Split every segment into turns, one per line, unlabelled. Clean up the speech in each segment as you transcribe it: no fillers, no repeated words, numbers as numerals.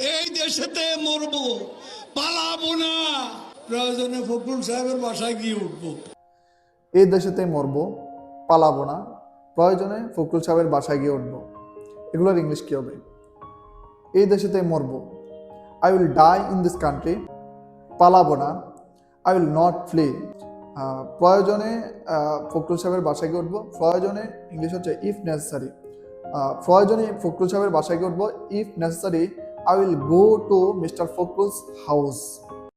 এই দেশেতে মরবো, পালাবো না। প্রয়োজনে ফখরুল সাহেবের বাসায় গিয়ে উঠবো।
এই দেশেতে মরবো, পালাবো না, প্রয়োজনে ফখরুল সাহেবের বাসায় গিয়ে উঠবো। এগুলোর ইংলিশ কি হবে? এই দেশেতে মরবো, I will die in this country. পালাবো না, আই উইল নট ফ্লি। প্রয়োজনে ফখরুল সাহেবের বাসায় গিয়ে উঠবো, প্রয়োজনে ইংলিশ হচ্ছে ইফ নেসেসারি। প্রয়োজনে ফখরুল সাহেবের বাসায় গিয়ে উঠবো, if necessary I will go to mister Fakhrul's house.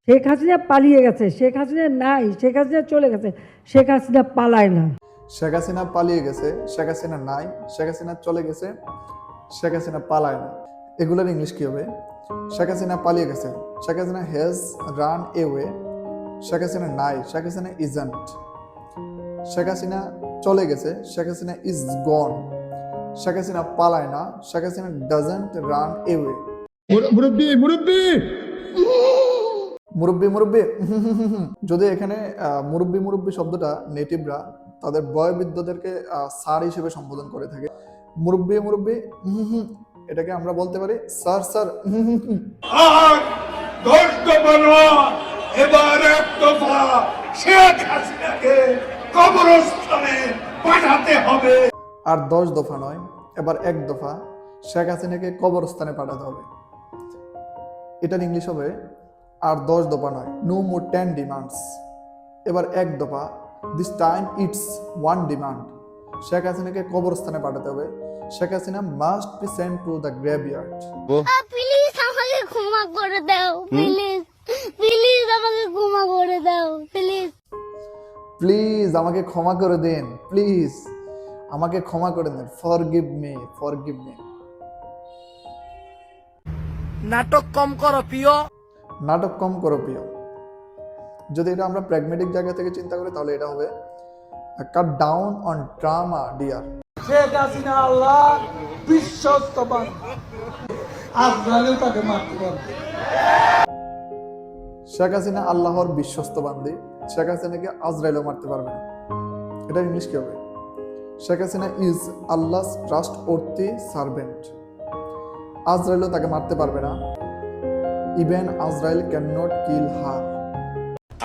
Sheikh Hasina পালিয়ে গেছে, শেখ হাসিনা নাই, শেখ হাসিনা চলে গেছে, শেখ হাসিনা পালায় না।
শেখ হাসিনা পালিয়ে গেছে, শেখ হাসিনা নাই, শেখ হাসিনা চলে গেছে, শেখ হাসিনা পালায় না। এগুলোর ইংলিশ কি হবে? শেখ হাসিনা পালিয়ে গেছে, Sheikh Hasina has run away. Sheikh Hasina নাই, শেখ হাসিনা ইজন্ট। শেখ হাসিনা চলে গেছে, শেখ হাসিনা ইজ গন। শেখ হাসিনা পালায় না, Sheikh Hasina doesn't run away.
মুরব্বি মুরব্বি
মুরব্বি মুরব্বি যদি এখানে মুরব্বি মুরব্বি শব্দটা নেটিভরা তাদের বয়োবৃদ্ধদেরকে স্যার হিসেবে সম্বোধন করে থাকে। মুরব্বি মুরব্বি এটাকে আমরা বলতে পারি স্যার স্যার।
আর 10 দফা নয়, এবার 1 দফা শেখ হাসিনাকে কবরস্থানে পাঠাতে হবে।
আর 10 দফা নয়, এবার 1 দফা শেখ হাসিনাকে কবরস্থানে পাঠাতে হবে। এটার ইংলিশ হবে আর 10 দফা নয়, নো মোর 10 ডিমান্ডস। এবার 1 দফা, this time it's 1 demand. Sheikh হাসিনাকে কবরস্থানে পাঠাতে হবে। Sheikh Hasina must be sent to the graveyard.
Please আমাকে ক্ষমা করে দাও, প্লিজ প্লিজ আমাকে ক্ষমা করে দাও, প্লিজ
প্লিজ আমাকে ক্ষমা করে দিন, প্লিজ আমাকে ক্ষমা করে দিন, ফরগিভ মি, ফরগিভ মি।
নাটক কম করো প্রিয়।
নাটক কম করো প্রিয়। যদি এটা আমরা প্র্যাগমেটিক জায়গা থেকে চিন্তা করি তাহলে এটা হবে cut down on drama dear.
Sheikh Hasina Allah বিশ্বস্তবান,
আজরাইলও তাকে মারতে পারবে।
শেখ হাসিনা আল্লাহর বিশ্বস্ত বান্দি, শেখ হাসিনাকে আজরাইলও মারতে পারবে না। এটা ইংলিশ কি হবে? Sheikh Hasina is Allah's trustworthy servant. আজরাইলও তাকে মারতে পারবে না। ইভেন আজরাইল ক্যান নট কিল হার।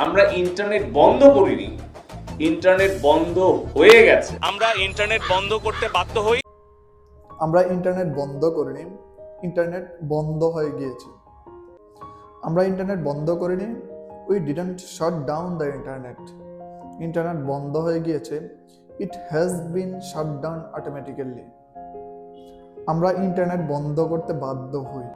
আমরা ইন্টারনেট বন্ধ করিনি, ইন্টারনেট বন্ধ হয়ে গেছে।
আমরা ইন্টারনেট বন্ধ করতে বাধ্য হই।
আমরা ইন্টারনেট বন্ধ করিনি, ইন্টারনেট বন্ধ হয়ে গিয়েছে। আমরা ইন্টারনেট বন্ধ করিনি, we didn't shut down the internet. Internet বন্ধ হয়ে গিয়েছে, it has been shut down automatically. আমরা ইন্টারনেট বন্ধ করতে বাধ্য হই।